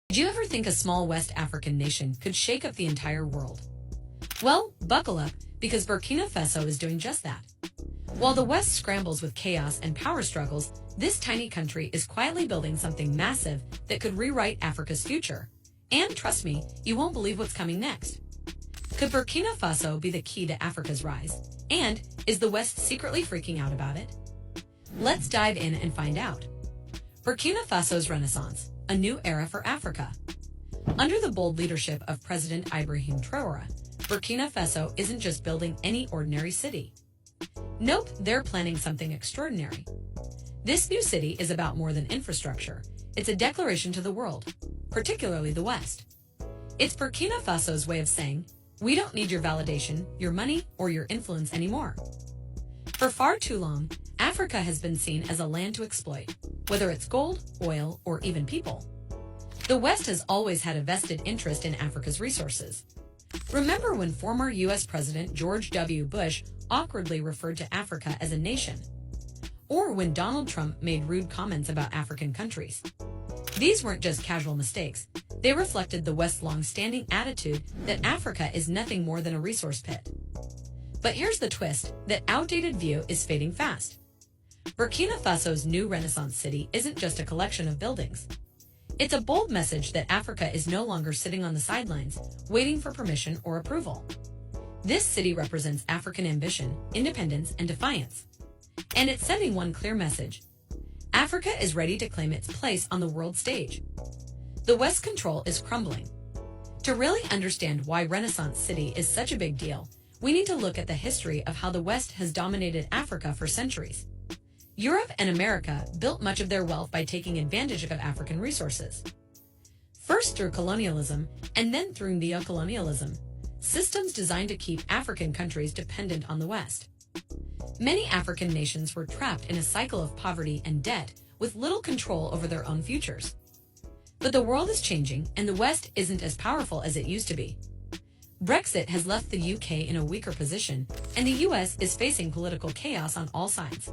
Did you ever think a small West African nation could shake up the entire world? Well, buckle up, because Burkina Faso is doing just that. While the West scrambles with chaos and power struggles, this tiny country is quietly building something massive that could rewrite Africa's future. And trust me, you won't believe what's coming next. Could Burkina Faso be the key to Africa's rise? And is the West secretly freaking out about it? Let's dive in and find out. Burkina Faso's Renaissance, a new era for Africa. Under the bold leadership of President Ibrahim Traoré, Burkina Faso isn't just building any ordinary city. Nope, they're planning something extraordinary. This new city is about more than infrastructure. It's a declaration to the world, particularly the West. It's Burkina Faso's way of saying, we don't need your validation, your money, or your influence anymore. For far too long, Africa has been seen as a land to exploit, whether it's gold, oil, or even people. The West has always had a vested interest in Africa's resources. Remember when former U.S. President George W. Bush awkwardly referred to Africa as a nation? Or when Donald Trump made rude comments about African countries? These weren't just casual mistakes. They reflected the West's long-standing attitude that Africa is nothing more than a resource pit. But here's the twist: that outdated view is fading fast. Burkina Faso's new Renaissance city isn't just a collection of buildings. It's a bold message that Africa is no longer sitting on the sidelines, waiting for permission or approval. This city represents African ambition, independence, and defiance. And it's sending one clear message: Africa is ready to claim its place on the world stage. The West's control is crumbling. To really understand why Renaissance City is such a big deal, we need to look at the history of how the West has dominated Africa for centuries. Europe and America built much of their wealth by taking advantage of African resources. First through colonialism, and then through neocolonialism, systems designed to keep African countries dependent on the West. Many African nations were trapped in a cycle of poverty and debt, with little control over their own futures. But the world is changing, and the West isn't as powerful as it used to be. Brexit has left the UK in a weaker position, and the US is facing political chaos on all sides.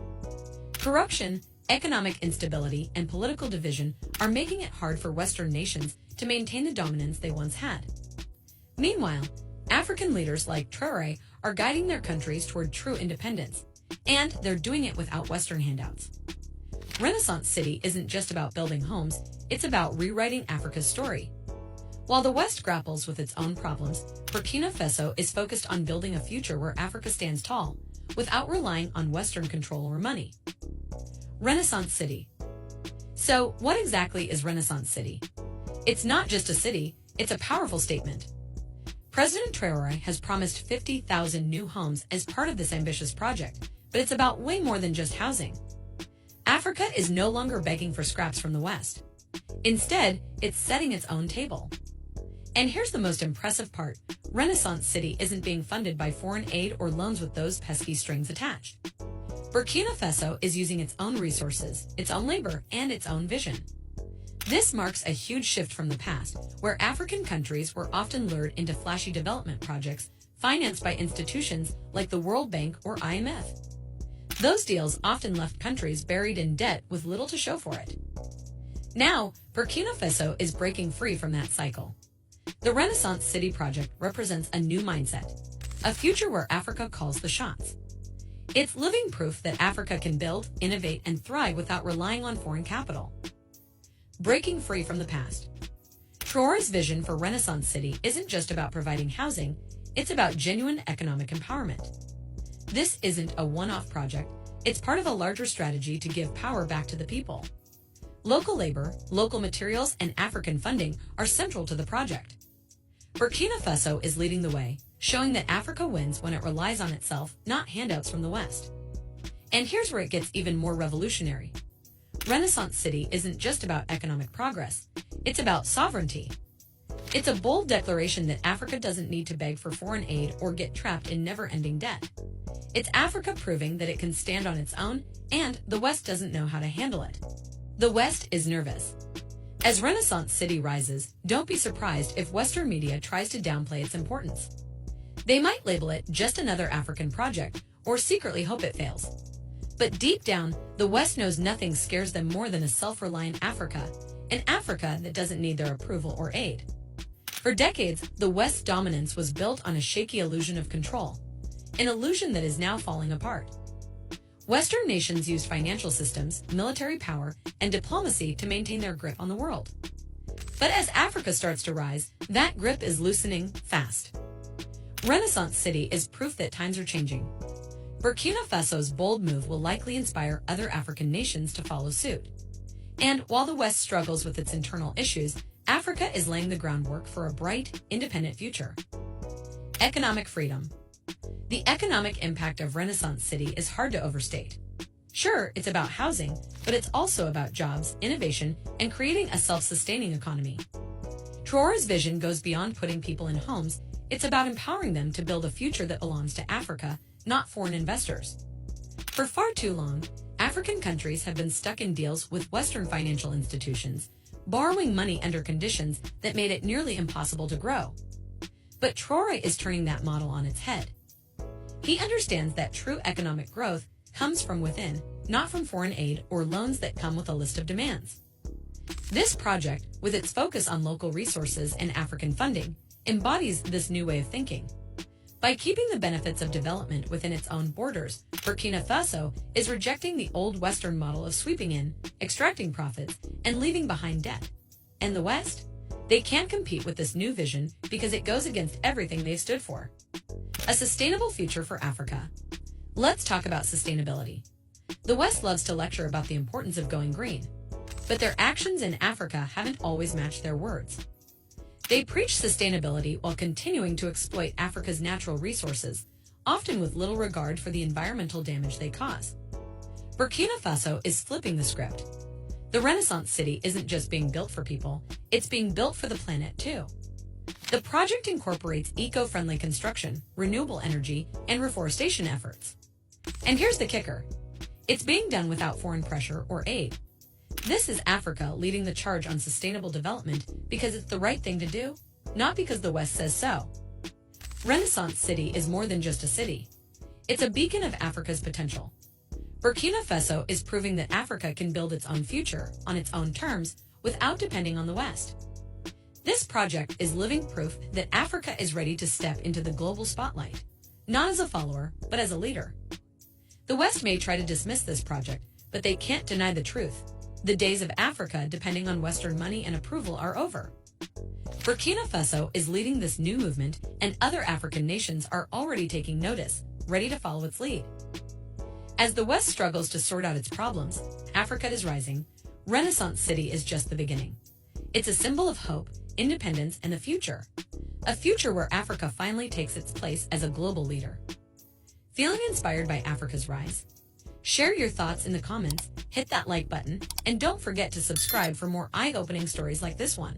Corruption, economic instability, and political division are making it hard for Western nations to maintain the dominance they once had. Meanwhile, African leaders like Traoré are guiding their countries toward true independence, and they're doing it without Western handouts. Renaissance City isn't just about building homes, it's about rewriting Africa's story. While the West grapples with its own problems, Burkina Faso is focused on building a future where Africa stands tall, without relying on Western control or money. Renaissance City. So, what exactly is Renaissance City? It's not just a city, it's a powerful statement. President Traoré has promised 50,000 new homes as part of this ambitious project, but it's about way more than just housing. Africa is no longer begging for scraps from the West. Instead, it's setting its own table. And here's the most impressive part: Renaissance City isn't being funded by foreign aid or loans with those pesky strings attached. Burkina Faso is using its own resources, its own labor, and its own vision. This marks a huge shift from the past, where African countries were often lured into flashy development projects financed by institutions like the World Bank or IMF. Those deals often left countries buried in debt with little to show for it. Now, Burkina Faso is breaking free from that cycle. The Renaissance City project represents a new mindset, a future where Africa calls the shots. It's living proof that Africa can build, innovate, and thrive without relying on foreign capital. Breaking free from the past. Traoré's vision for Renaissance City isn't just about providing housing, it's about genuine economic empowerment. This isn't a one-off project, it's part of a larger strategy to give power back to the people. Local labor, local materials, and African funding are central to the project. Burkina Faso is leading the way, showing that Africa wins when it relies on itself, not handouts from the West. And here's where it gets even more revolutionary. Renaissance City isn't just about economic progress, it's about sovereignty. It's a bold declaration that Africa doesn't need to beg for foreign aid or get trapped in never-ending debt. It's Africa proving that it can stand on its own, and the West doesn't know how to handle it. The West is nervous. As Renaissance City rises, don't be surprised if Western media tries to downplay its importance. They might label it just another African project, or secretly hope it fails. But deep down, the West knows nothing scares them more than a self-reliant Africa, an Africa that doesn't need their approval or aid. For decades, the West's dominance was built on a shaky illusion of control, an illusion that is now falling apart. Western nations used financial systems, military power, and diplomacy to maintain their grip on the world. But as Africa starts to rise, that grip is loosening fast. Renaissance City is proof that times are changing. Burkina Faso's bold move will likely inspire other African nations to follow suit. And while the West struggles with its internal issues, Africa is laying the groundwork for a bright, independent future. Economic freedom. The economic impact of Renaissance City is hard to overstate. Sure, it's about housing, but it's also about jobs, innovation, and creating a self-sustaining economy. Traore's vision goes beyond putting people in homes. It's about empowering them to build a future that belongs to Africa, not foreign investors. For far too long, African countries have been stuck in deals with Western financial institutions, borrowing money under conditions that made it nearly impossible to grow. But Traore is turning that model on its head. He understands that true economic growth comes from within, not from foreign aid or loans that come with a list of demands. This project, with its focus on local resources and African funding, embodies this new way of thinking. By keeping the benefits of development within its own borders, Burkina Faso is rejecting the old Western model of sweeping in, extracting profits, and leaving behind debt. And the West? They can't compete with this new vision because it goes against everything they've stood for. A sustainable future for Africa. Let's talk about sustainability. The West loves to lecture about the importance of going green, but their actions in Africa haven't always matched their words. They preach sustainability while continuing to exploit Africa's natural resources, often with little regard for the environmental damage they cause. Burkina Faso is flipping the script. The Renaissance City isn't just being built for people, it's being built for the planet too. The project incorporates eco-friendly construction, renewable energy, and reforestation efforts. And here's the kicker. It's being done without foreign pressure or aid. This is Africa leading the charge on sustainable development because it's the right thing to do, not because the West says so. Renaissance City is more than just a city. It's a beacon of Africa's potential. Burkina Faso is proving that Africa can build its own future on its own terms without depending on the West. This project is living proof that Africa is ready to step into the global spotlight, not as a follower, but as a leader. The West may try to dismiss this project, but they can't deny the truth. The days of Africa depending on Western money and approval are over. Burkina Faso is leading this new movement, and other African nations are already taking notice, ready to follow its lead. As the West struggles to sort out its problems, Africa is rising. Renaissance City is just the beginning. It's a symbol of hope, independence, and the future. A future where Africa finally takes its place as a global leader. Feeling inspired by Africa's rise? Share your thoughts in the comments, hit that like button, and don't forget to subscribe for more eye-opening stories like this one.